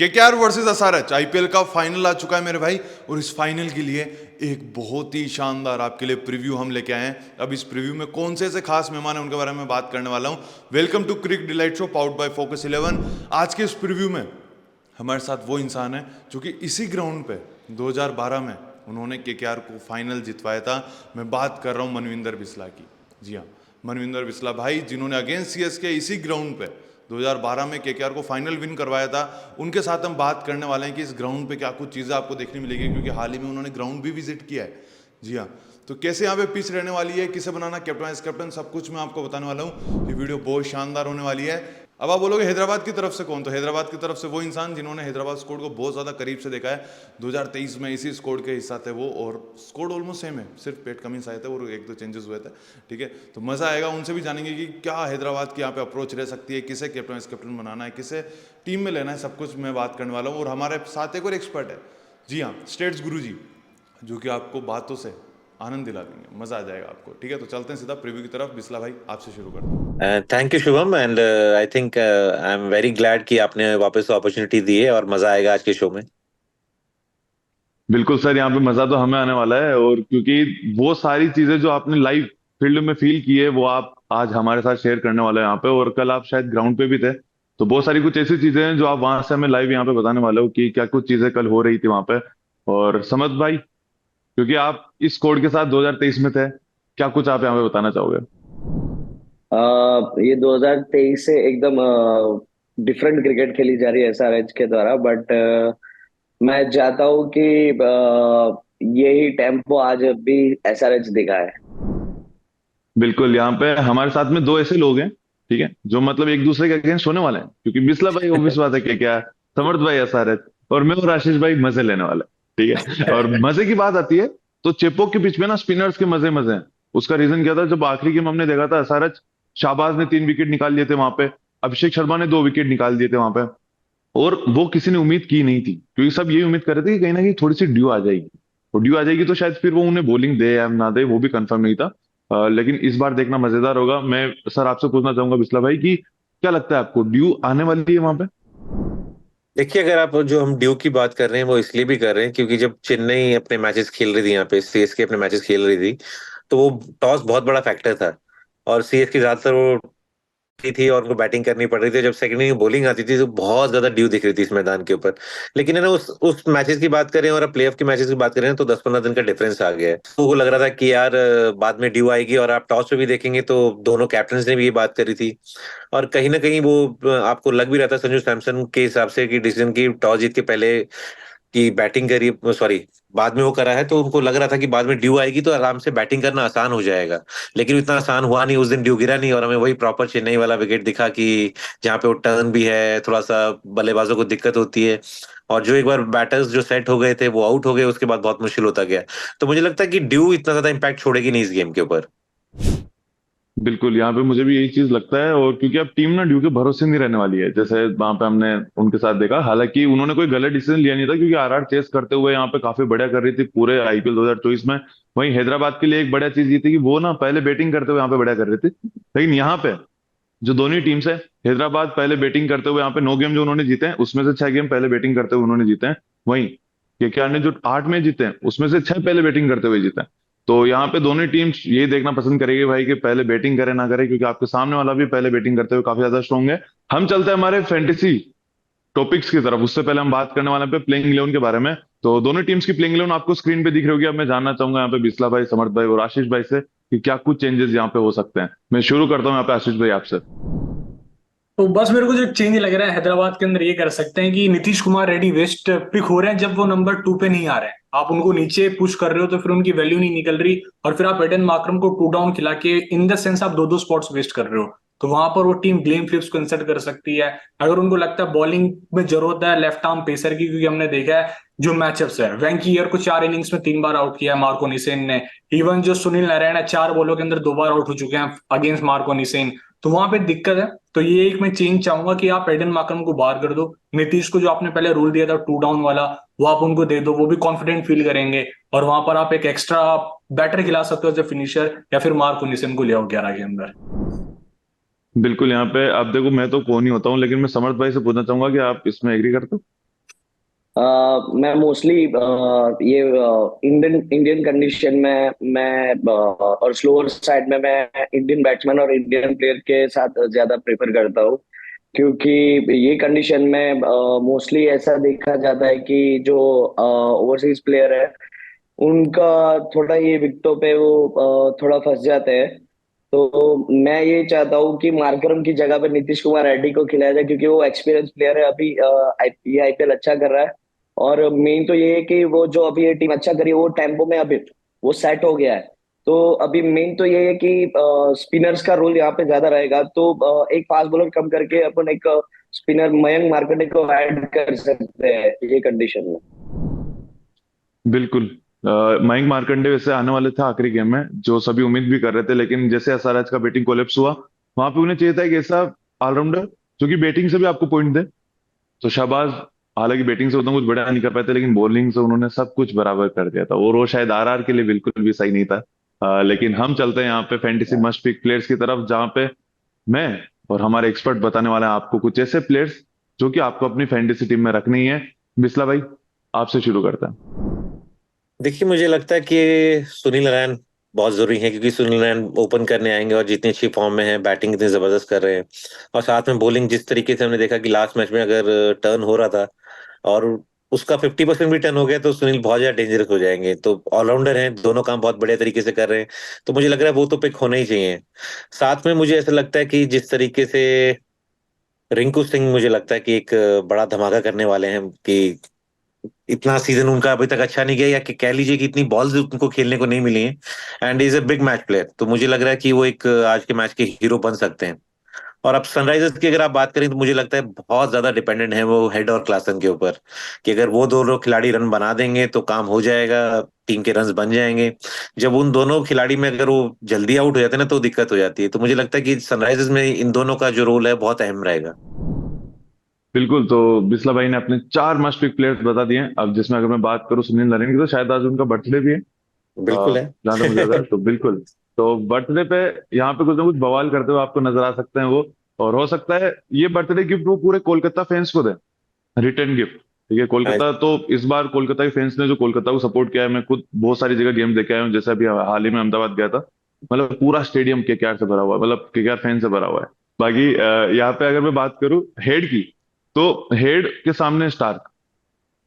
KKR versus SRH IPL का final आ चुका है मेरे भाई। और इस फाइनल के लिए एक बहुत ही शानदार आपके लिए प्रीव्यू हम लेके आए हैं। अब इस प्रीव्यू में कौन से ऐसे खास मेहमान हैं उनके बारे में बात करने वाला हूं। Welcome to Cric Delight show powered by Focus 11। आज के इस प्रीव्यू में हमारे साथ वो इंसान है जो कि इसी ग्राउंड पे 2012 में उन्होंने केकेआर को फाइनल जितवाया था। मैं बात कर रहा हूँ मनविंदर बिस्ला की। जी हाँ, मनविंदर बिस्ला भाई, जिन्होंने अगेंस्ट सीएसके इसी ग्राउंड पे 2012 में केकेआर को फाइनल विन करवाया था। उनके साथ हम बात करने वाले हैं कि इस ग्राउंड पे क्या कुछ चीज़ें आपको देखने मिलेगी, क्योंकि हाल ही में उन्होंने ग्राउंड भी विजिट किया है। जी हाँ, तो कैसे यहाँ पे पिच रहने वाली है, किसे बनाना कैप्टन वाइस कैप्टन, सब कुछ मैं आपको बताने वाला हूँ। ये वीडियो बहुत शानदार होने वाली है। अब आप बोलोगे हैदराबाद की तरफ से कौन, तो हैदराबाद की तरफ से वो इंसान जिन्होंने हैदराबाद स्क्वाड को बहुत ज़्यादा करीब से देखा है। 2023 में इसी स्क्वाड के हिस्सा थे वो, और स्क्वाड ऑलमोस्ट सेम है, सिर्फ पेट कमिंस आए थे और एक दो चेंजेस हुए थे। ठीक है, तो मज़ा आएगा। उनसे भी जानेंगे कि क्या हैदराबाद की यहाँ पे अप्रोच रह सकती है, किसे कैप्टन वाइस कैप्टन बनाना है, किसे टीम में लेना है, सब कुछ मैं बात करने वाला हूँ। और हमारे साथ एक और एक्सपर्ट है, जी हाँ, स्टेट्स गुरु जी, जो कि आपको बातों से आनंद दिला देंगे, मजा आ जाएगा आपको। ठीक है, तो चलते हैं सीधा प्रीव्यू की तरफ। बिस्ला भाई, आपसे शुरू करते हैं। Thank you Shubham and I think I am very glad कि आपने वापस अपॉर्चुनिटी दी है और मजा आएगा आज के शो में। बिल्कुल सर, यहाँ पे मजा तो हमें आने वाला है। और क्योंकि वो सारी चीजें जो आपने लाइव फील्ड में फील की है वो आप आज हमारे साथ शेयर करने वाले हैं यहाँ पे। और कल आप शायद ग्राउंड पे भी थे, तो बहुत सारी कुछ ऐसी चीजें हैं जो आप वहां से हमें लाइव यहाँ पे बताने वाले हो कि क्या कुछ चीजें कल हो रही थी वहां पे। और समझ भाई, क्योंकि आप इस कोड के साथ 2023 में थे, क्या कुछ आप यहाँ पे बताना चाहोगे? ये 2023 से एकदम डिफरेंट क्रिकेट खेली जा रही है एसआरएच के द्वारा। बट मैं चाहता हूँ कि यही टेम्पो आज भी एसआरएच दिखा है। बिल्कुल, यहाँ पे हमारे साथ में दो ऐसे लोग हैं, ठीक है, जो मतलब एक दूसरे के अगेंस्ट होने वाले हैं। क्योंकि बिस्ला भाई ऑब्वियस बात है कि क्या, समर्थ भाई एसआरएच, और मैं और आशीष भाई मजे लेने वाले हैं, ठीक है। और मजे की बात आती है तो चेपॉक के पिच में ना स्पिनर्स के मजे मजे हैं। उसका रीजन क्या था, जब आखिरी गेम हमने देखा था एसआरएच, शाहबाज ने 3 विकेट निकाल लिए थे वहां पे, अभिषेक शर्मा ने 2 विकेट निकाल दिए थे वहां पे। और वो किसी ने उम्मीद की नहीं थी, क्योंकि सब यही उम्मीद कर रहे थे कि कहीं ना कहीं थोड़ी सी ड्यू आ जाएगी। और ड्यू आ जाएगी तो शायद फिर वो उन्हें बॉलिंग दे या ना दे, वो भी कंफर्म नहीं था। लेकिन इस बार देखना मजेदार होगा। मैं सर आपसे पूछना चाहूंगा बिस्ला भाई कि क्या लगता है आपको, ड्यू आने वाली है वहां पे? देखिए, अगर आप जो हम ड्यू की बात कर रहे हैं वो इसलिए भी कर रहे हैं क्योंकि जब चेन्नई अपने मैचेस खेल रही थी, यहाँ पे सीएसके अपने मैचेस खेल रही थी, तो वो टॉस बहुत बड़ा फैक्टर था। और सीएसके ज्यादातर वो थी और उनको बैटिंग करनी पड़ रही थी। जब सेकंड इनिंग बॉलिंग आती थी तो बहुत ज्यादा ड्यू दिख रही थी इस मैदान के ऊपर। लेकिन है ना, उस मैचेस की बात करें और अब प्लेऑफ के मैचेस की बात करें तो 10-15 दिन का डिफरेंस आ गया है। तो वो लग रहा था कि यार बाद में ड्यू आएगी। और आप टॉस पे भी देखेंगे तो दोनों कैप्टन ने भी ये बात करी थी। और कहीं ना कहीं वो आपको लग भी रहा था संजू सैमसन के हिसाब से कि डिसीजन की टॉस जीत के पहले की बैटिंग करी, सॉरी, बाद में वो करा है, तो उनको लग रहा था कि बाद में ड्यू आएगी तो आराम से बैटिंग करना आसान हो जाएगा। लेकिन इतना आसान हुआ नहीं। उस दिन ड्यू गिरा नहीं और हमें वही प्रॉपर चेन्नई वाला विकेट दिखा कि जहाँ पे वो टर्न भी है, थोड़ा सा बल्लेबाजों को दिक्कत होती है। और जो एक बार बैटर्स जो सेट हो गए थे वो आउट हो गए, उसके बाद बहुत मुश्किल होता गया। तो मुझे लगता है कि ड्यू इतना ज्यादा इम्पैक्ट छोड़ेगी नहीं इस गेम के ऊपर। बिल्कुल, यहाँ पे मुझे भी यही चीज लगता है। और क्योंकि अब टीम ना ड्यू के भरोसे नहीं रहने वाली है, जैसे वहां पे हमने उनके साथ देखा। हालांकि उन्होंने कोई गलत डिसीजन लिया नहीं था, क्योंकि आरआर चेस करते हुए यहाँ पे काफी बढ़िया कर रही थी पूरे आईपीएल 2024 में। वहीं हैदराबाद के लिए एक बढ़िया चीज ये थी कि वो ना पहले बैटिंग करते हुए यहाँ पे बढ़िया कर रही थी। लेकिन यहाँ पे जो दोनों टीम्स है, हैदराबाद पहले बैटिंग करते हुए यहाँ पे 9 गेम जो उन्होंने जीते हैं उसमें से 6 गेम पहले बैटिंग करते हुए उन्होंने जीते हैं। वहीं केकेआर ने जो 8 मैच जीते हैं उसमें से 6 पहले बैटिंग करते हुए जीते हैं। तो यहाँ पे दोनों टीम्स ये देखना पसंद करेगी भाई कि पहले बैटिंग करे ना करे, क्योंकि आपके सामने वाला भी पहले बैटिंग करते हुए काफी ज्यादा स्ट्रांग है। हम चलते हैं हमारे फैंटेसी टॉपिक्स की तरफ। उससे पहले हम बात करने वाले हैं पे प्लेइंग 11 के बारे में। तो दोनों टीम्स की प्लेइंग 11 आपको स्क्रीन पे दिख रही होगी। अब मैं जानना चाहूंगा यहाँ पे बिस्ला भाई, समर्थ भाई और आशीष भाई से कि क्या कुछ चेंजेस यहाँ पे हो सकते हैं। मैं शुरू करता हूँ यहाँ पे आशीष भाई आपसे। तो बस मेरे को जो चेंज लग रहा है हैदराबाद के अंदर, ये कर सकते हैं कि नीतीश कुमार रेड्डी वेस्ट पिक हो रहे हैं जब वो नंबर 2 पे नहीं आ रहे हैं। आप उनको नीचे पुश कर रहे हो तो फिर उनकी वैल्यू नहीं निकल रही, और फिर आप एडन मार्करम को 2 डाउन खिला के इन द सेंस आप दो दो स्पॉट्स वेस्ट कर रहे हो। तो वहां पर वो टीम ग्लेन फिलिप्स को इंसर्ट कर सकती है। अगर उनको लगता है बॉलिंग में जरूरत है लेफ्ट आर्म पेसर की, क्योंकि हमने देखा है जो मैचअप्स है, वेंकीयर को 4 इनिंग्स में 3 बार आउट किया है मार्को निसेन ने। इवन जो सुनील नारायण है 4 बॉलों के अंदर 2 बार आउट हो चुके हैं अगेंस्ट मार्को निसेन। तो वहां पे दिक्कत है। तो ये एक मैं चेंज चाहूंगा कि आप एडन मार्करम को बाहर कर दो। नीतीश को जो आपने पहले रूल दिया था 2 डाउन वाला, वो आप उनको दे दो, वो भी कॉन्फिडेंट फील करेंगे। और वहां पर आप एक एक्स्ट्रा बैटर खिला सकते हो एज ए फिनिशर, या फिर मार्को निसेन को ले आओ 11 के अंदर। बिल्कुल, यहाँ पे अब देखो, मैं तो कौन ही होता हूँ, लेकिन मैं समर्थ भाई से पूछना चाहूंगा कि आप इसमें एग्री करते हो? मैं मोस्टली ये इंडियन इंडियन कंडीशन में मैं और स्लोअर साइड में मैं इंडियन बैट्समैन और इंडियन प्लेयर के साथ ज्यादा प्रेफर करता हूँ, क्योंकि ये कंडीशन में मोस्टली ऐसा देखा जाता है कि जो ओवरसीज प्लेयर है उनका थोड़ा ये विकेटों पे वो थोड़ा फंस जाते हैं। तो मैं ये चाहता हूँ कि मार्करम की जगह पे नीतीश कुमार रेड्डी को खिलाया जाए, क्योंकि वो एक्सपीरियंस प्लेयर है। अभी ये आईपीएल अच्छा कर रहा है, और मेन तो ये है कि वो जो अभी ये टीम अच्छा करी है, वो टेम्पो में अभी वो सेट हो गया है। तो अभी मेन तो ये है कि स्पिनर्स का रोल यहाँ पे ज्यादा रहेगा। तो एक फास्ट बॉलर कम करके अपन एक स्पिनर मयंक मार्कंडे को ऐड कर सकते हैं ये कंडीशन में। बिल्कुल। मयंक मार्कंडे वैसे आने वाले थे आखिरी गेम में, जो सभी उम्मीद भी कर रहे थे, लेकिन जैसे एसआरएच का बैटिंग कोलैप्स हुआ, वहां पे उन्हें चाहिए था एक ऐसा ऑलराउंडर जो कि बैटिंग से भी आपको पॉइंट दे। तो शाहबाज हालांकि बैटिंग से उतना कुछ बड़ा नहीं कर पाए थे, लेकिन बॉलिंग से उन्होंने सब कुछ बराबर कर दिया था, और वो शायद आरआर के लिए बिल्कुल भी सही नहीं था। लेकिन हम चलते हैं यहाँ पे फैंटेसी मस्ट पिक प्लेयर्स की तरफ, जहां पे मैं और हमारे एक्सपर्ट बताने वाले हैं आपको कुछ ऐसे प्लेयर्स जो कि आपको अपनी फैंटेसी टीम में रखनी है। बिस्ला भाई, आपसे शुरू करते हैं। देखिए, मुझे लगता है कि सुनील नारायण बहुत जरूरी है, क्योंकि सुनील नारायण ओपन करने आएंगे और जितनी अच्छी फॉर्म में है, बैटिंग इतनी जबरदस्त कर रहे हैं, और साथ में बॉलिंग जिस तरीके से हमने देखा कि लास्ट मैच में अगर टर्न हो रहा था और उसका 50% भी टर्न हो गया, तो सुनील बहुत ज्यादा डेंजरस हो जाएंगे। तो ऑलराउंडर हैं, दोनों काम बहुत बढ़िया तरीके से कर रहे हैं, तो मुझे लग रहा है वो तो पिक होना ही चाहिए। साथ में मुझे ऐसा लगता है कि जिस तरीके से रिंकू सिंह, मुझे लगता है कि एक बड़ा धमाका करने वाले हैं, कि इतना सीजन उनका अभी तक अच्छा नहीं गया, या कि कह लीजिए कि इतनी बॉल्स उनको खेलने को नहीं मिली हैं, and is a big match player. तो मुझे लग रहा है कि वो एक आज के मैच के हीरो बन सकते हैं। और अब सनराइजर्स की अगर आप बात करें, तो मुझे लगता है बहुत ज्यादा डिपेंडेंट है वो हेड और क्लासन के ऊपर, कि अगर वो दोनों खिलाड़ी रन बना देंगे तो काम हो जाएगा, टीम के रन बन जाएंगे। जब उन दोनों खिलाड़ी में अगर वो जल्दी आउट हो जाते हैं ना, तो दिक्कत हो जाती है। तो मुझे लगता है कि सनराइजर्स में इन दोनों का जो रोल है बहुत अहम रहेगा। बिल्कुल। तो बिस्ला भाई ने अपने 4 मस्ट पिक प्लेयर्स बता दिए हैं। अब जिसमें अगर मैं बात करूं सुनील नारायण की, तो शायद आज उनका बर्थडे भी है, बिल्कुल है। जहां तक मुझे लग रहा है। तो बिल्कुल, तो बर्थडे पे यहाँ पे कुछ ना कुछ बवाल करते हुए आपको नजर आ सकते हैं वो। और हो सकता है ये बर्थडे गिफ्ट वो पूरे कोलकाता फैंस को दे, रिटर्न गिफ्ट। ठीक है, कोलकाता तो इस बार कोलकाता के फैंस ने जो कोलकाता को सपोर्ट किया है, मैं खुद बहुत सारी जगह गेम देखे आया हूँ, जैसे अभी हाल ही में अहमदाबाद गया था। मतलब पूरा स्टेडियम केकेआर से भरा हुआ है, मतलब केकेआर फैन से भरा हुआ है। बाकी यहाँ पे अगर मैं बात करूँ हेड की, तो हेड के सामने स्टार्क,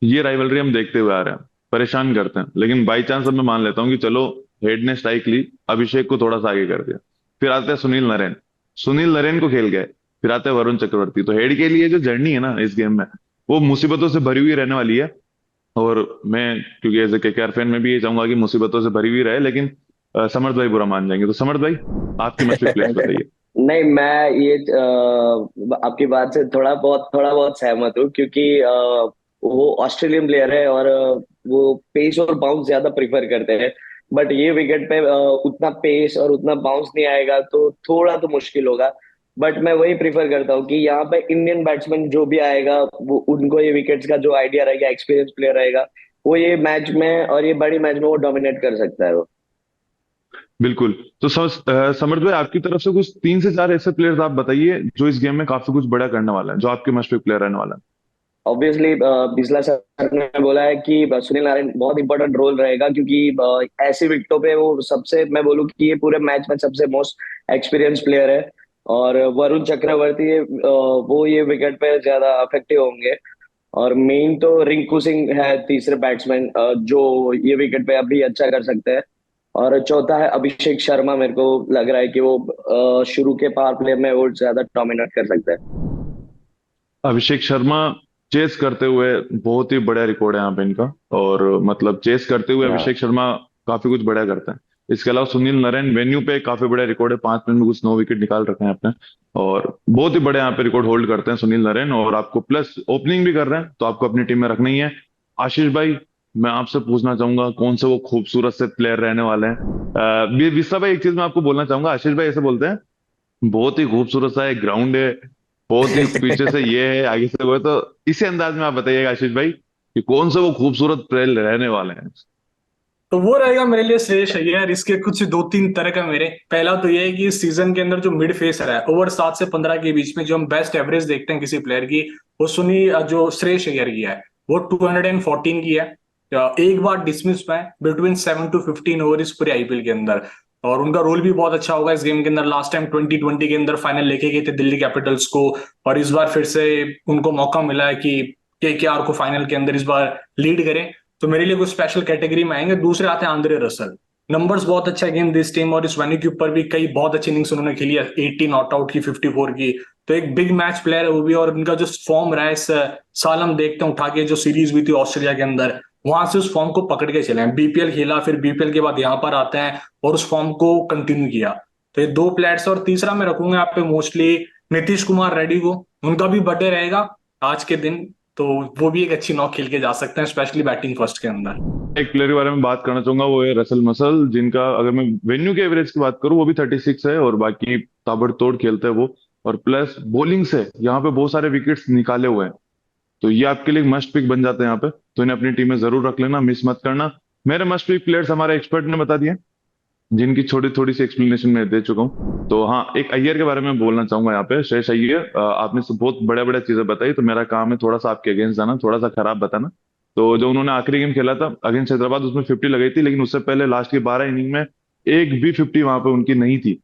ये राइवलरी हम देखते हुए आ रहे हैं, परेशान करते हैं। लेकिन बाई चांस अब मैं मान लेता हूँ कि चलो हेड ने स्ट्राइक ली, अभिषेक को थोड़ा सा आगे कर दिया। फिर आते हैं सुनील नारायण, सुनील नारायण को खेल गए। फिर आते हैं वरुण चक्रवर्ती। तो हेड के लिए जो जर्नी है ना इस गेम में, वो मुसीबतों से भरी हुई रहने वाली है। और मैं क्योंकि एज ए केकेआर फैन में भी ये चाहूंगा कि मुसीबतों से भरी हुई रहे, लेकिन समर्थ भाई बुरा मान जाएंगे। तो समर्थ भाई, आपकी मस्ट पिक प्लेयर्स बताइए। नहीं, मैं ये आपकी बात से थोड़ा बहुत सहमत हूँ, क्योंकि वो ऑस्ट्रेलियन प्लेयर है और वो पेस और बाउंस ज्यादा प्रिफर करते हैं। बट ये विकेट पे उतना पेस और उतना बाउंस नहीं आएगा, तो थोड़ा तो मुश्किल होगा। बट मैं वही प्रिफर करता हूँ कि यहाँ पे इंडियन बैट्समैन जो भी आएगा, वो उनको ये विकेट्स का जो आइडिया रहेगा, एक्सपीरियंस प्लेयर रहेगा, वो ये मैच में और ये बड़ी मैच में वो डोमिनेट कर सकता है वो। बिल्कुल। तो समर्थ भाई, आपकी तरफ से कुछ 3 से 4 ऐसे प्लेयर्स आप बताइए जो इस गेम में काफी कुछ बड़ा करने वाला है, जो आपके मस्ट पिक प्लेयर रहने वाला है। ऑब्वियसली बिस्ला सर ने बोला है कि सुनील नारायण बहुत इंपॉर्टेंट रोल रहेगा, क्योंकि ऐसी विकेटों पे वो सबसे, मैं बोलूँ कि ये पूरे मैच में सबसे मोस्ट एक्सपीरियंस प्लेयर है। और वरुण चक्रवर्ती वो ये विकेट पे ज्यादा अफेक्टिव होंगे। और मेन तो रिंकू सिंह है तीसरे बैट्समैन, जो ये विकेट पे अभी अच्छा कर सकते हैं। और चौथा है अभिषेक शर्मा, मेरे को लग रहा है कि वो शुरू के पावर प्ले में वो ज्यादा डोमिनेट कर सकता है। अभिषेक शर्मा चेस करते हुए, बहुत ही बड़ा रिकॉर्ड है यहाँ पे इनका। और मतलब चेस करते हुए हाँ। अभिषेक शर्मा काफी कुछ बड़ा करता है। इसके अलावा सुनील नारायण वेन्यू पे काफी बड़ा रिकॉर्ड है, 5 मिनट में कुछ 9 विकेट निकाल रखे हैं आपने। और बहुत ही बड़े यहाँ पे रिकॉर्ड होल्ड करते हैं सुनील नारायण, और आपको प्लस ओपनिंग भी कर रहे हैं, तो आपको अपनी टीम में रखना ही है। आशीष भाई, मैं आपसे पूछना चाहूंगा कौन से वो खूबसूरत से प्लेयर रहने वाले हैं। विश्वा भाई, एक चीज मैं आपको बोलना चाहूंगा, आशीष भाई ऐसे बोलते हैं बहुत ही खूबसूरत सा एक ग्राउंड है, बहुत ही पीछे से ये है, आगे से वो है। तो इसी अंदाज में आप बताइएगा आशीष भाई कि कौन से वो खूबसूरत प्लेयर रहने वाले हैं। तो वो रहेगा मेरे लिए श्रेयस अय्यर। इसके कुछ दो तीन तरह का मेरे, पहला तो ये है कि इस सीजन के अंदर जो मिड फेसर है, ओवर 7 से 15 के बीच में जो हम बेस्ट एवरेज देखते हैं किसी प्लेयर की, वो जो श्रेयस अय्यर की है। वो 214 की है। एक बार डिसमिस में बिटवीन 7 to 15 ओवर इस पूरे आईपीएल के अंदर। और उनका रोल भी बहुत अच्छा होगा इस गेम के अंदर। लास्ट टाइम 2020 के अंदर फाइनल लेके गए थे दिल्ली कैपिटल्स को, और इस बार फिर से उनको मौका मिला है कि केकेआर को फाइनल के अंदर इस बार लीड करें। तो मेरे लिए कुछ स्पेशल कैटेगरी में आएंगे। दूसरे आते हैं आंद्रे रसल। नंबर्स बहुत अच्छा गेम दिस टीम, और इस वेन्यू के ऊपर भी कई बहुत अच्छी इनिंग्स उन्होंने खेली है, 80 नॉट आउट की, 54 की। तो एक बिग मैच प्लेयर है वो भी। और उनका जो फॉर्म रहा है इस साल, हम देखते हैं उठा के जो सीरीज हुई थी ऑस्ट्रेलिया के अंदर, वहां से उस फॉर्म को पकड़ के चले हैं। बीपीएल खेला, फिर बीपीएल के बाद यहाँ पर आते हैं और उस फॉर्म को कंटिन्यू किया। तो ये दो प्लेयर्स। और तीसरा मैं रखूंगा यहाँ पे मोस्टली नीतीश कुमार रेड्डी को। उनका भी बर्थडे रहेगा आज के दिन, तो वो भी एक अच्छी नॉक खेल के जा सकते हैं, स्पेशली बैटिंग फर्स्ट के अंदर। एक प्लेयर के बारे में बात करना चाहूंगा, वो है रसल मसल, जिनका अगर मैं वेन्यू के एवरेज की बात करूं वो भी 36 है, और बाकी ताबड़तोड़ खेलते हैं वो। और प्लस बॉलिंग से यहाँ पे बहुत सारे विकेट्स निकाले हुए हैं, तो ये आपके लिए मस्ट पिक बन जाते हैं यहाँ पे। तो इन्हें अपनी टीम में जरूर रख लेना, मिस मत करना। मेरे मस्ट पिक प्लेयर्स हमारे एक्सपर्ट ने बता दिए, जिनकी छोटी थोड़ी सी एक्सप्लेनेशन मैं दे चुका हूँ। तो हाँ, एक अय्यर के बारे में बोलना चाहूंगा यहाँ पे, श्रेयस अय्यर। आपने बहुत बड़े बड़े चीजें बताई, तो मेरा काम है थोड़ा सा आपके अगेंस्ट जाना, थोड़ा सा खराब बताना। तो जो उन्होंने आखिरी गेम खेला था अगेंस्ट हैदराबाद, उसमें 50 लगाई थी, लेकिन उससे पहले लास्ट की 12 इनिंग में एक भी 50 वहां पे उनकी नहीं थी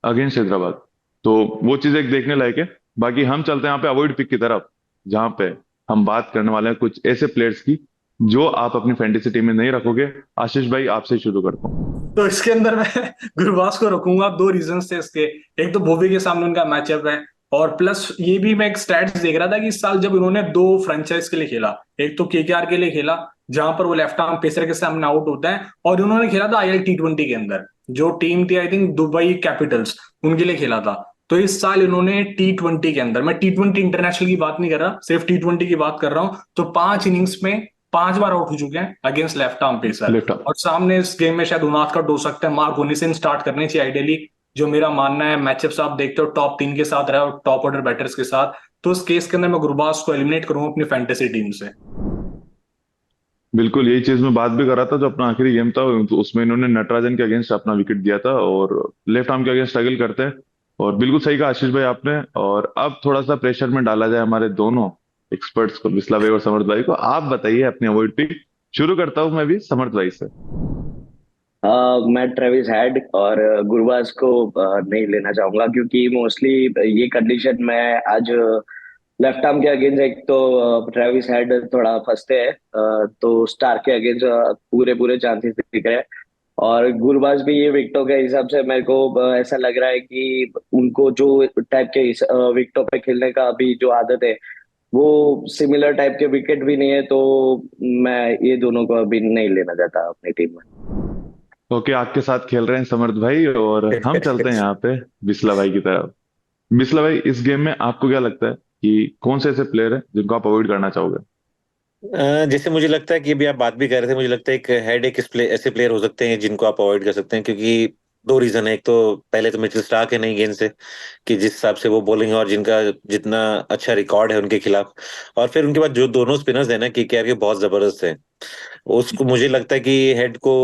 अगेंस्ट हैदराबाद। तो वो चीज एक देखने लायक है। बाकी हम चलते हैं यहाँ पे अवॉइड पिक की तरफ, जहां पे हम बात करने वाले हैं कुछ ऐसे प्लेयर्स की जो आप अपनी फैंटेसी टीम में नहीं रखोगे। आशीष भाई, आपसे ही शुरू करता हूँ। तो इसके अंदर मैं गुरबाज को रखूंगा। दो रीजन थे इसके। एक तो भुवी के सामने उनका मैचअप है, और प्लस ये भी मैं एक स्टैट्स देख रहा था कि इस साल जब उन्होंने दो फ्रेंचाइज के लिए खेला, एक तो केकेआर के लिए खेला जहां पर वो लेफ्ट आर्म पेसर के सामने आउट होता है, और उन्होंने खेला था आईएल T20 के अंदर, जो टीम थी आई थिंक दुबई कैपिटल्स, उनके लिए खेला था। तो इस साल इन्होंने T20 के अंदर, मैं T20 इंटरनेशनल की बात नहीं कर रहा, सिर्फ T20 की बात कर रहा हूं, तो 5 इनिंग्स में 5 बार आउट हो चुके हैं against left arm pacer. Left arm. और सामने इस गेम में शायद उनादकट हो सकता है, मार्क वोनिसन स्टार्ट करने चाहिए आइडियली, जो मेरा मानना है। मैचअप्स आप देखते हो टॉप 3 के साथ रहा और टॉप ऑर्डर बैटर्स के साथ, तो इस केस के अंदर मैं गुरबाज को एलिमिनेट करूंगा अपनी फैंटेसी टीम से। बिल्कुल यही चीज मैं बात भी कर रहा था। जो अपना आखिरी गेम था तो उसमें इन्होंने नटराजन के अगेंस्ट अपना विकेट दिया था, और लेफ्ट आर्म के अगेंस्ट स्ट्रगल करते हैं। और बिल्कुल सही कहा आशीष भाई आपने। और अब थोड़ा सा प्रेशर में डाला जाए हमारे दोनों एक्सपर्ट्स को, बिस्ला भाई और समर्थ भाई को। आप बताइए अपनी अवॉइड पिक। शुरू करता हूं मैं भी समर्थ भाई से। मैं ट्रेविस हेड और गुरबाज को नहीं लेना चाहूंगा, क्योंकि मोस्टली ये कंडीशन में आज लेफ्ट आर्म के अगेंस्ट एक तो ट्रेविस हेड थोड़ा फंसते हैं, तो स्टार के अगेंस्ट पूरे पूरे चांसेस दिख रहे हैं। और गुरबाज भी ये विकेटों के हिसाब से मेरे को ऐसा लग रहा है कि उनको जो टाइप के विकेटों पे खेलने का अभी जो आदत है, वो सिमिलर टाइप के विकेट भी नहीं है। तो मैं ये दोनों को अभी नहीं लेना चाहता अपनी टीम में। ओके, आपके साथ खेल रहे हैं समर्थ भाई, और हम चलते हैं यहाँ पे बिस्ला भाई की तरफ। बिस्ला भाई, इस गेम में आपको क्या लगता है कि कौन से ऐसे प्लेयर हैं जिनको आप अवॉइड करना चाहोगे? जैसे मुझे लगता है कि अभी आप बात भी कर रहे थे, मुझे लगता है एक हेड एक ऐसे प्लेयर हो सकते हैं जिनको आप अवॉइड कर सकते हैं, क्योंकि दो रीजन है। एक तो पहले तो मिचेल स्टार्क है नई गेंद से, कि जिस हिसाब से वो बॉलिंग है और जिनका जितना अच्छा रिकॉर्ड है उनके खिलाफ, और फिर उनके बाद जो दोनों स्पिनर्स है ना केकेआर के, बहुत जबरदस्त है। उसको मुझे लगता है कि हेड को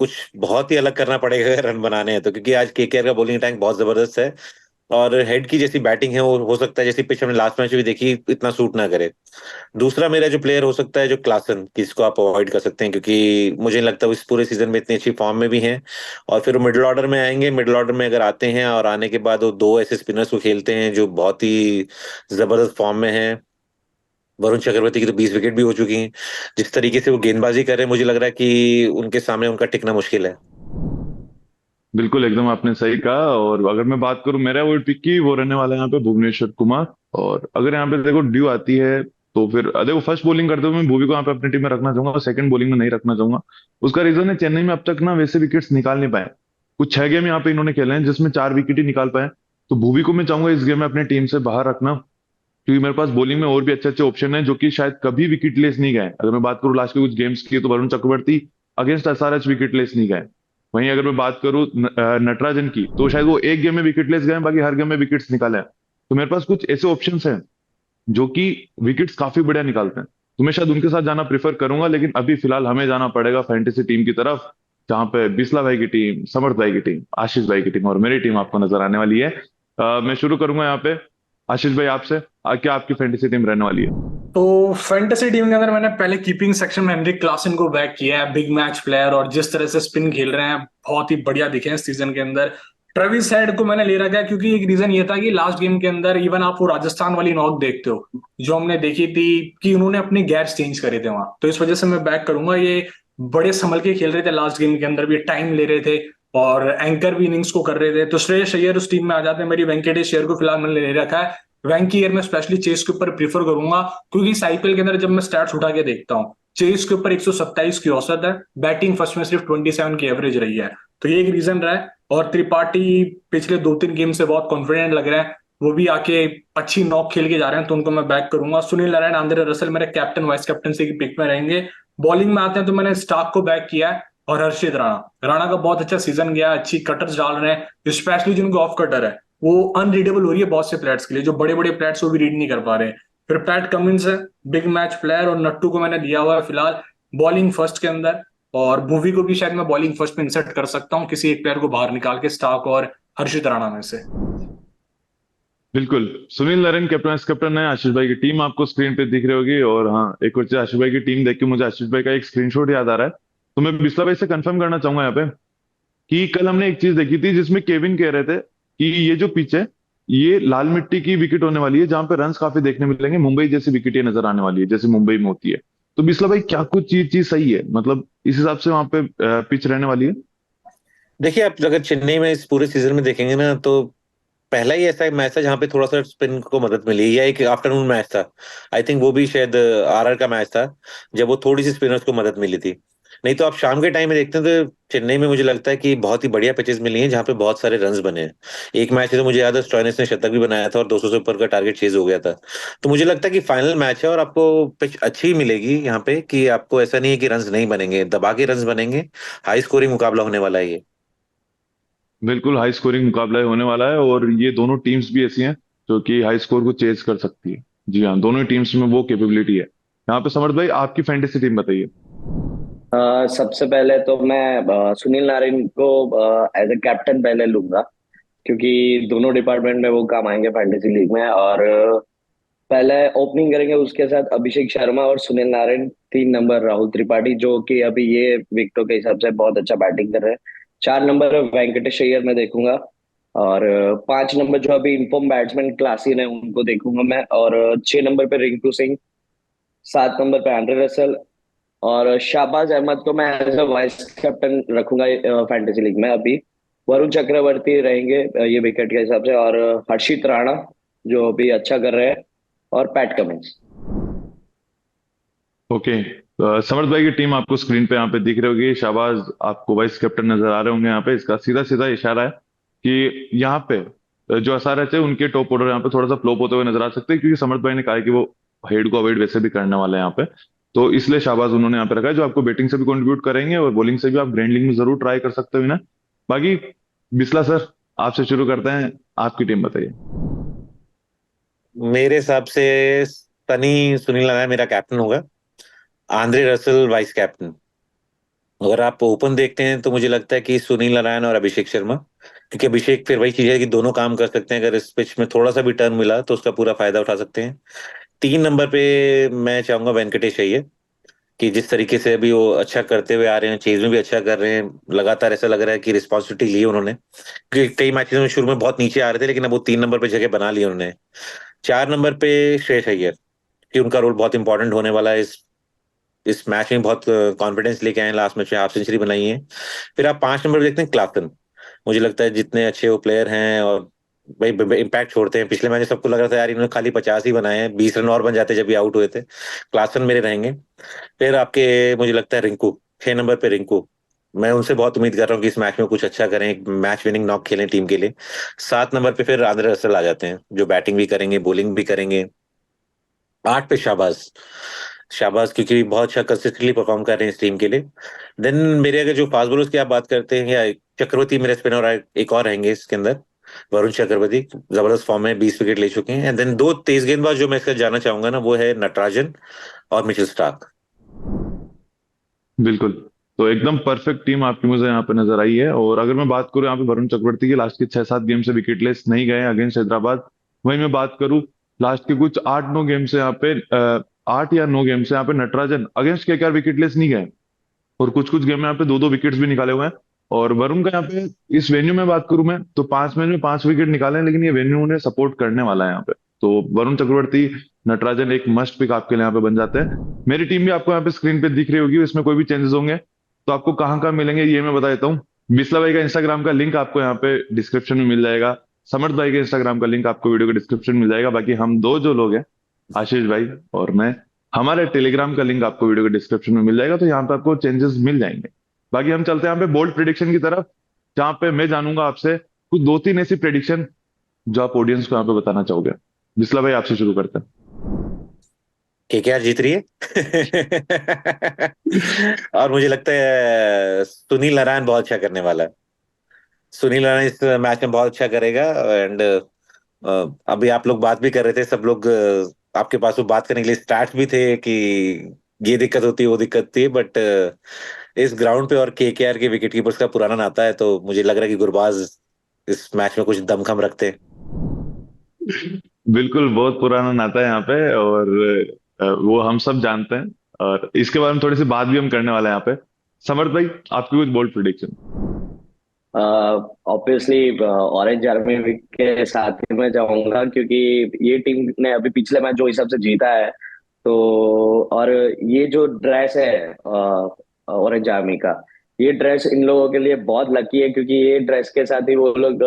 कुछ बहुत ही अलग करना पड़ेगा अगर रन बनाने हैं तो, क्योंकि आज केकेआर का बॉलिंग अटैक बहुत जबरदस्त है। और हेड की जैसी बैटिंग है वो हो सकता है जैसी पिच हमने लास्ट मैच में भी देखी इतना सूट ना करे। दूसरा मेरा जो प्लेयर हो सकता है जो क्लासन, किसको आप अवॉइड कर सकते हैं, क्योंकि मुझे नहीं लगता वो इस पूरे सीजन में इतनी अच्छी फॉर्म में भी हैं। और फिर वो मिडिल ऑर्डर में आएंगे, मिडिल ऑर्डर में अगर आते हैं और आने के बाद वो दो ऐसे स्पिनर्स को खेलते हैं जो बहुत ही जबरदस्त फॉर्म में हैं। वरुण चक्रवर्ती की तो 20 विकेट भी हो चुकी हैं। जिस तरीके से वो गेंदबाजी कर रहे हैं, मुझे लग रहा है कि उनके सामने उनका टिकना मुश्किल है। बिल्कुल एकदम आपने सही कहा। और अगर मैं बात करूं मेरे अवॉइड पिक की, वो रहने वाला है यहाँ पे भुवनेश्वर कुमार। और अगर यहाँ पे देखो ड्यू आती है, तो फिर देखो फर्स्ट बॉलिंग करते हुए मैं भुवी को यहाँ पे अपनी टीम में रखना चाहूंगा, और सेकंड बॉलिंग में नहीं रखना चाहूंगा। उसका रीजन है चेन्नई में अब तक ना वैसे विकेट्स निकाल नहीं पाए। कुछ 6 गेम यहाँ पे इन्होंने खेले हैं जिसमें 4 विकेट ही निकाल पाए। तो भुवी को मैं चाहूंगा इस गेम में अपनी टीम से बाहर रखना, क्योंकि मेरे पास बॉलिंग में और भी अच्छे अच्छे ऑप्शन हैं जो कि शायद कभी विकेट लेस नहीं गए। अगर मैं बात करूं लास्ट के कुछ गेम्स की, तो Varun Chakravarthy against SRH wicket less नहीं गए। वहीं अगर मैं बात करूं नटराजन की, तो शायद वो एक गेम में विकेट लेस गए, बाकी हर गेम में विकेट्स निकाले हैं। तो मेरे पास कुछ ऐसे ऑप्शंस हैं जो कि विकेट्स काफी बढ़िया निकालते हैं, तो मैं शायद उनके साथ जाना प्रेफर करूंगा। लेकिन अभी फिलहाल हमें जाना पड़ेगा फैंटेसी टीम की तरफ, जहां पे बिस्ला भाई की टीम, समर्थ भाई की टीम, आशीष भाई की टीम और मेरी टीम आपको नजर आने वाली है। मैं शुरू करूंगा यहाँ पे आशीष भाई आपसे क्या आपकी फैंटेसी टीम रहने वाली है? तो फैंटेसी टीम के अंदर मैंने पहले कीपिंग सेक्शन में हेनरिक क्लासन को बैक किया है, बिग मैच प्लेयर, और जिस तरह से स्पिन खेल रहे हैं बहुत ही बढ़िया दिखे हैं इस सीजन के अंदर। ट्रेविस हेड को मैंने ले रखा है क्योंकि एक रीजन ये था कि लास्ट गेम के अंदर इवन आप वो राजस्थान वाली नॉक देखते हो जो हमने देखी थी कि उन्होंने अपने गैर्स चेंज करे थे वहां, तो इस वजह से मैं बैक करूंगा। ये बड़े संभल के खेल रहे थे लास्ट गेम के अंदर भी, टाइम ले रहे थे और एंकर भी इनिंग्स को कर रहे थे, तो श्रेयस अय्यर उस टीम में आ जाते हैं। मेरी वेंकटेश अय्यर को फिलहाल मैंने ले रखा है। वेंकी ईयर में स्पेशली चेस के ऊपर प्रीफर करूंगा क्योंकि इस आईपीएल के अंदर जब मैं स्टैट्स उठा के देखता हूँ, चेस के ऊपर 127 की औसत है, बैटिंग फर्स्ट में सिर्फ 27 की एवरेज रही है, तो ये एक रीजन रहा है। और त्रिपाठी पिछले 2-3 गेम से बहुत कॉन्फिडेंट लग रहे हैं, वो भी आके अच्छी नॉक खेल के जा रहे हैं, तो उनको मैं बैक करूंगा। सुनील नारायण, आंद्रे रसल मेरे कैप्टन वाइस कैप्टनसी की पिक में रहेंगे। बॉलिंग में आते हैं तो मैंने स्टार्क को बैक किया है और हर्षित राणा। राणा का बहुत अच्छा सीजन गया, अच्छी कटर्स डाल रहे हैं, स्पेशली जिनको ऑफ कटर है वो अनरीडेबल हो रही है बहुत से प्लेयर्स के लिए, जो बड़े बड़े प्लेयर्स वो भी रीड नहीं कर पा रहे हैं। फिर पैट कमिंस है, बिग मैच प्लेयर, और नट्टू को मैंने दिया हुआ है फिलहाल बॉलिंग फर्स्ट के अंदर, और भुवी को भी शायद मैं बॉलिंग फर्स्ट में इंसर्ट कर सकता हूँ किसी एक प्लेयर को बाहर निकाल के, स्टार्क और हर्षित राणा में से। बिल्कुल, Sunil Narayan captain vice captain है। आशीष भाई की टीम आपको स्क्रीन पे दिख रही होगी। और हाँ, एक और चीज, आशीष भाई की टीम देख के मुझे आशीष भाई का एक स्क्रीनशॉट याद आ रहा है, तो मैं बिस्ला भाई से कंफर्म करना चाहूंगा यहाँ पे कि कल हमने एक चीज देखी थी जिसमें केविन कह रहे थे कि ये जो पिच है ये लाल मिट्टी की विकेट होने वाली है, जहां पे रन्स काफी देखने मिलेंगे, मुंबई जैसी विकेट ये नजर आने वाली है जैसे मुंबई में होती है। तो बिस्ला भाई क्या कुछ चीज चीज सही है, मतलब इस हिसाब से वहां पे पिच रहने वाली है? देखिए, आप अगर चेन्नई में इस पूरे सीजन में देखेंगे ना, तो पहला ही ऐसा मैच था जहां पे थोड़ा सा स्पिन को मदद मिली, या एक आफ्टरनून मैच था, आई थिंक वो भी शायद आरआर का मैच था, जब वो थोड़ी सी स्पिनर्स को मदद मिली थी। नहीं तो आप शाम के टाइम में देखते हैं तो चेन्नई में मुझे लगता है कि बहुत ही बढ़िया पिचेस मिली हैं जहां पे बहुत सारे रन्स बने हैं। एक मैच में तो मुझे याद है स्टॉइनिस ने शतक भी बनाया था और 200 से ऊपर का टारगेट चेज हो गया था। तो मुझे लगता है कि फाइनल मैच है और आपको पिच अच्छी ही मिलेगी यहाँ पे, कि आपको ऐसा नहीं है कि रन्स नहीं बनेंगे, दबा के रन्स बनेंगे। हाई स्कोरिंग मुकाबला होने वाला है ये। बिल्कुल हाई स्कोरिंग मुकाबला होने वाला है, और ये दोनों टीम्स भी ऐसी हैं जो कि हाई स्कोर को चेज कर सकती है। जी हाँ, दोनों ही टीम्स में वो कैपेबिलिटी है। यहाँ पे समर्थ भाई आपकी फैंटेसी टीम बताइए। सबसे पहले तो मैं सुनील नारायण को एज ए कैप्टन पहले लूंगा, क्योंकि दोनों डिपार्टमेंट में वो काम आएंगे फैंटेसी लीग में। और पहले ओपनिंग करेंगे उसके साथ अभिषेक शर्मा और सुनील नारायण, 3 नंबर राहुल त्रिपाठी जो कि अभी ये विकेटों के हिसाब से बहुत अच्छा बैटिंग कर रहे हैं। 4 नंबर वेंकटेश अय्यर में देखूंगा, और 5 नंबर जो अभी इन्फॉर्म बैट्समैन क्लासन है उनको देखूंगा मैं, और 6 नंबर पे रिंकू सिंह, 7 नंबर पे आंद्रे रसल, और शाहबाज अहमद को मैं एज अ वाइस कैप्टन रखूंगा फैंटेसी लीग में अभी। वरुण चक्रवर्ती रहेंगे ये विकेट के हिसाब से, और हर्षित राणा जो अभी अच्छा कर रहे हैं, और पैट कमिंस। ओके, समर्थ भाई की टीम आपको स्क्रीन पे यहाँ पे दिख रही होगी। शाहबाज आपको वाइस कैप्टन नजर आ रहे होंगे। यहाँ पे इसका सीधा सीधा इशारा है कि यहाँ पे जो एसआरएच है उनके टॉप ऑर्डर यहाँ पे थोड़ा सा फ्लॉप होते हुए नजर आ सकते हैं, क्योंकि समर्थ भाई ने कहा है कि वो हेड को अवॉइड वैसे भी करने वाले हैं यहाँ पे। तो इसलिए शाहबाज उन्होंने यहाँ पे रखा है, जो आपको बैटिंग से भी कंट्रीब्यूट करेंगे और बॉलिंग से भी। आप ग्रैंड लीग में जरूर ट्राई कर सकते हो ना। बाकी बिस्ला सर, आपसे शुरू करते हैं, आपकी टीम बताइए। मेरे हिसाब से सनी सुनील नारायण मेरा कैप्टन होगा, आंद्रे रसल वाइस कैप्टन। अगर आप ओपन देखते हैं तो मुझे लगता है कि सुनील नारायण और अभिषेक शर्मा, क्योंकि अभिषेक फिर वही चीज है कि दोनों काम कर सकते हैं, अगर इस पिच में थोड़ा सा भी टर्न मिला तो उसका पूरा फायदा उठा सकते हैं। 3 नंबर पे मैं चाहूंगा वेंकटेश अय्यर, कि जिस तरीके से अभी वो अच्छा करते हुए आ रहे हैं, चेज में भी अच्छा कर रहे हैं लगातार, ऐसा लग रहा है कि रिस्पॉन्सिबिलिटी ली है उन्होंने, क्योंकि कई मैचेस में शुरू में बहुत नीचे आ रहे थे लेकिन अब वो 3 नंबर पे जगह बना ली उन्होंने। 4 नंबर पे श्रेयस अय्यर, कि उनका रोल बहुत इंपॉर्टेंट होने वाला है इस मैच में, बहुत कॉन्फिडेंस लेके आए हैं, लास्ट मैच में हाफ सेंचुरी बनाई है। फिर आप 5 नंबर पे देखते हैं क्लासन। मुझे लगता है जितने अच्छे वो प्लेयर हैं और भाई इम्पैक्ट छोड़ते हैं, पिछले मैच में सबको लग रहा था यार इन्होंने खाली 50 ही बनाए हैं, 20 रन और बन जाते जब ये आउट हुए थे। क्लासन मेरे रहेंगे। फिर आपके मुझे लगता है रिंकू, 6 नंबर पे रिंकू, मैं उनसे बहुत उम्मीद कर रहा हूँ कि इस मैच में कुछ अच्छा करें, एक मैच विनिंग नॉक खेलें टीम के लिए। 7 नंबर पे फिर आंद्रे रसल आ जाते हैं, जो बैटिंग भी करेंगे बॉलिंग भी करेंगे। 8 पे शाहबाज, शाहबाज क्योंकि बहुत अच्छा कंसिस्टेंटली परफॉर्म कर रहे हैं इस टीम के लिए। देन मेरे अगर जो फास्ट बॉलर्स की आप बात करते हैं, या चक्रवर्ती मेरे स्पिनर एक और रहेंगे इसके अंदर, वरुण चक्रवर्ती जबरदस्त फॉर्म में 20 विकेट ले चुके हैं। एंड देन 2 तेज गेंदबाज जो मैं इसका जाना चाहूंगा ना, वो है नटराजन और मिचेल स्टार्क। बिल्कुल, तो एकदम परफेक्ट टीम आपकी मुझे यहाँ पे नजर आई है। और अगर मैं बात करूँ यहाँ पे वरुण चक्रवर्ती की, लास्ट के 6-7 गेम से विकेटलेस नहीं गए अगेंस्ट हैदराबाद। वहीं मैं बात करूं लास्ट के कुछ 8-9 गेम से यहाँ पे 8 या 9 गेम से यहाँ पे नटराजन अगेंस्ट केकेआर विकेटलेस नहीं गए, और कुछ कुछ गेम में यहाँ पे 2-2 विकेट्स भी निकाले हुए हैं। और वरुण का यहाँ पे इस वेन्यू में बात करूं मैं तो 5 मैच में 5 विकेट निकाले हैं, लेकिन ये वेन्यू उन्हें सपोर्ट करने वाला है यहाँ पे। तो वरुण चक्रवर्ती, नटराजन एक मस्ट पिक आपके लिए यहाँ पे बन जाते हैं। मेरी टीम भी आपको यहाँ पे स्क्रीन पे दिख रही होगी, इसमें कोई भी चेंजेस होंगे तो आपको कहाँ कहाँ मिलेंगे ये मैं बता देता हूँ। बिस्ला भाई का इंस्टाग्राम का लिंक आपको यहाँ पे डिस्क्रिप्शन में मिल जाएगा। समर्थ भाई के इंस्टाग्राम का लिंक आपको वीडियो के डिस्क्रिप्शन में मिल जाएगा। बाकी हम दो जो लोग हैं, आशीष भाई और मैं, हमारे टेलीग्राम का लिंक आपको वीडियो के डिस्क्रिप्शन में मिल जाएगा, तो यहाँ पे आपको चेंजेस मिल जाएंगे। बाकी हम चलते हैं यहाँ पे बोल्ड प्रिडिक्शन की तरफ, जहाँ पे मैं जानूंगा आपसे कुछ 2-3 ऐसी प्रिडिक्शन जो आप ऑडियंस को यहाँ पे बताना चाहोगे। बिस्ला भाई आपसे शुरू करते हैं। केकेआर जीत रही है। और मुझे लगता है सुनील नारायण बहुत अच्छा करने वाला है। सुनील नारायण इस मैच में बहुत अच्छा करेगा। एंड अभी आप लोग बात भी कर रहे थे, सब लोग आपके पास वो बात करने के लिए स्टैट्स भी थे कि ये दिक्कत होती है वो दिक्कत थी, बट इस ग्राउंड पे और केकेआर के विकेट कीपर्स का पुराना नाता है, तो मुझे लग रहा है कि गुरबाज इस मैच में कुछ दमखम रखते हैं। बिल्कुल, बहुत पुराना नाता है यहाँ पे, और वो हम सब जानते हैं, और इसके बारे में थोड़ी सी बात भी हम करने वाले हैं यहाँ पे। समर्थ भाई आपकी कुछ bold prediction. Obviously orange army के साथ ही मैं जाऊंगा, क्योंकि ये टीम ने अभी पिछले मैच जो हिसाब से जीता है, तो और ये जो ड्रेस है ऑरेंज आर्मी का, ये ड्रेस इन लोगों के लिए बहुत लकी है, क्योंकि ये ड्रेस के साथ ही वो लोग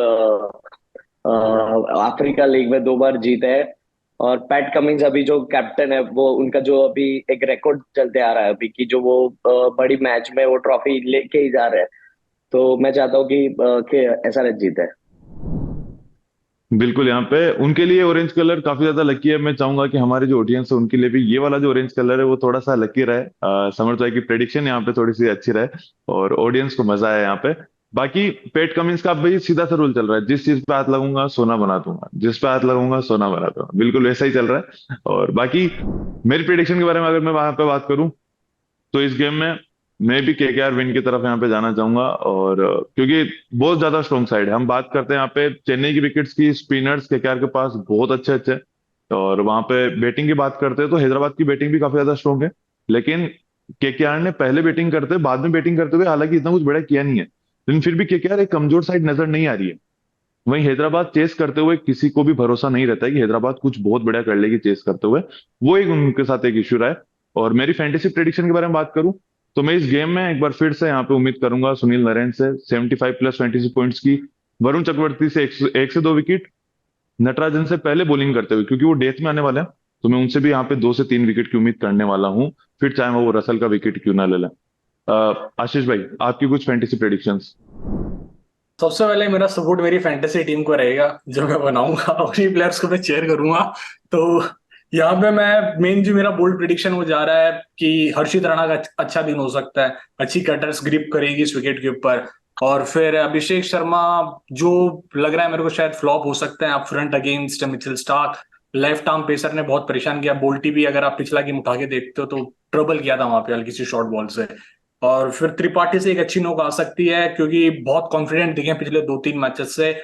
अफ्रीका लीग में 2 बार जीते हैं। और पैट कमिंस अभी जो कैप्टन है, वो उनका जो अभी एक रिकॉर्ड चलते आ रहा है अभी, कि जो वो बड़ी मैच में वो ट्रॉफी लेके ही जा रहे हैं। तो मैं चाहता हूँ कि एसआरएच जीते। बिल्कुल, यहाँ पे उनके लिए ऑरेंज कलर काफी ज्यादा लकी है। मैं चाहूंगा कि हमारे जो ऑडियंस है उनके लिए भी ये वाला जो ऑरेंज कलर है वो थोड़ा सा लकी रहे। समर्थ भाई की प्रेडिक्शन यहाँ पे थोड़ी सी अच्छी रहे और ऑडियंस को मजा आए यहाँ पे। बाकी पेट कमिंस का भाई सीधा सा रूल चल रहा है, जिस चीज पे हाथ लगूंगा सोना बना दूंगा, जिस पे हाथ लगूंगा सोना बना दूंगा, बिल्कुल वैसा ही चल रहा है। और बाकी मेरी प्रेडिक्शन के बारे में अगर मैं वहां पे बात करूं तो इस गेम में मैं भी केकेआर विन की तरफ यहाँ पे जाना चाहूंगा, और क्योंकि बहुत ज्यादा स्ट्रॉन्ग साइड है। हम बात करते हैं यहाँ पे चेन्नई की विकेट्स की, स्पिनर्स केकेआर के पास बहुत अच्छे अच्छे हैं। और वहां पे बैटिंग की बात करते हैं तो हैदराबाद की बैटिंग भी काफी ज्यादा स्ट्रॉन्ग है, लेकिन केकेआर ने पहले बैटिंग करते बाद में बैटिंग करते हुए हालांकि इतना कुछ बड़ा किया नहीं है, लेकिन फिर भी केकेआर एक कमजोर साइड नजर नहीं आ रही है। वहीं हैदराबाद चेस करते हुए किसी को भी भरोसा नहीं रहता है कि हैदराबाद कुछ बहुत बढ़िया कर लेगी चेस करते हुए, वो एक उनके साथ एक इश्यू रहा है। और मेरी फैंटेसी प्रेडिक्शन के बारे में बात करूं तो मैं इस गेम में एक बार फिर से यहाँ पे उम्मीद करूंगा सुनील नारायण से 75+ फैंटेसी पॉइंट्स की, वरुण चक्रवर्ती से 1 से 2 विकेट, नटराजन से पहले बॉलिंग करते हुए क्योंकि वो डेथ में आने वाले हैं, तो मैं उनसे भी यहाँ पे 2 से 3 विकेट की उम्मीद करने वाला हूँ, फिर चाहे वो रसल का विकेट क्यों ना ले लें। आशीष भाई आपकी कुछ फैंटेसी प्रेडिक्शंस। सबसे पहले मेरा सपोर्ट मेरी फैंटेसी टीम को रहेगा, जो मैं बनाऊंगा उन्हीं प्लेयर्स को मैं चेयर करूंगा। तो यहाँ पे मैं मेन जो मेरा बोल्ड प्रिडिक्शन वो जा रहा है कि हर्षित राणा का अच्छा दिन हो सकता है, अच्छी कटर्स ग्रिप करेगी इस विकेट के ऊपर। और फिर अभिषेक शर्मा जो लग रहा है मेरे को शायद फ्लॉप हो सकते हैं, आप front against Mitchell Starc. Left arm pacer ने बहुत परेशान किया, बोल्टी भी अगर आप पिछला गेम उठा के देखते हो तो ट्रबल किया था वहां पे हल्की सी शॉर्ट बॉल से। और फिर त्रिपाठी से एक अच्छी नोक आ सकती है, क्योंकि बहुत कॉन्फिडेंट दिखे पिछले 2-3 मैचेस से।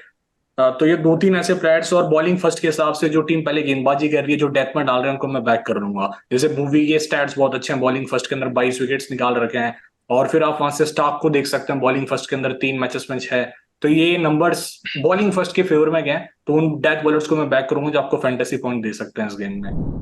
तो ये 2-3 ऐसे प्लेयर्स, और बॉलिंग फर्स्ट के हिसाब से जो टीम पहले गेंदबाजी कर रही है, जो डेथ में डाल रहे हैं, उनको मैं बैक कर लूंगा। जैसे मूवी के स्टैट्स बहुत अच्छे हैं, बॉलिंग फर्स्ट के अंदर 22 विकेट्स निकाल रखे हैं। और फिर आप वहां से स्टार्क को देख सकते हैं, बॉलिंग फर्स्ट के अंदर 3 मैचेस में 6। तो ये नंबर्स बॉलिंग फर्स्ट के फेवर में गए, तो उन डेथ बॉलर्स को मैं बैक करूंगा जो आपको फैंटेसी पॉइंट दे सकते हैं इस गेम में।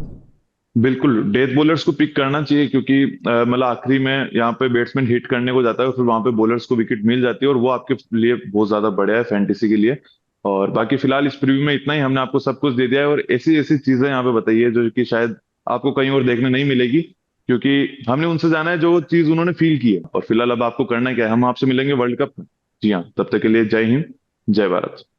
बिल्कुल, डेथ बॉलर्स को पिक करना चाहिए, क्योंकि मतलब आखिरी में यहाँ पे बैट्समैन हिट करने को जाता है और फिर वहां पे बॉलर्स को विकेट मिल जाती है, और वो आपके लिए बहुत ज्यादा बढ़िया है फैंटेसी के लिए। और बाकी फिलहाल इस प्रीव्यू में इतना ही, हमने आपको सब कुछ दे दिया है, और ऐसी ऐसी चीजें यहाँ पे बताई है जो कि शायद आपको कहीं और देखने नहीं मिलेगी, क्योंकि हमने उनसे जाना है जो चीज उन्होंने फील की है। और फिलहाल अब आपको करना क्या है, हम आपसे मिलेंगे वर्ल्ड कप में। जी हाँ, तब तक के लिए जय हिंद, जय भारत।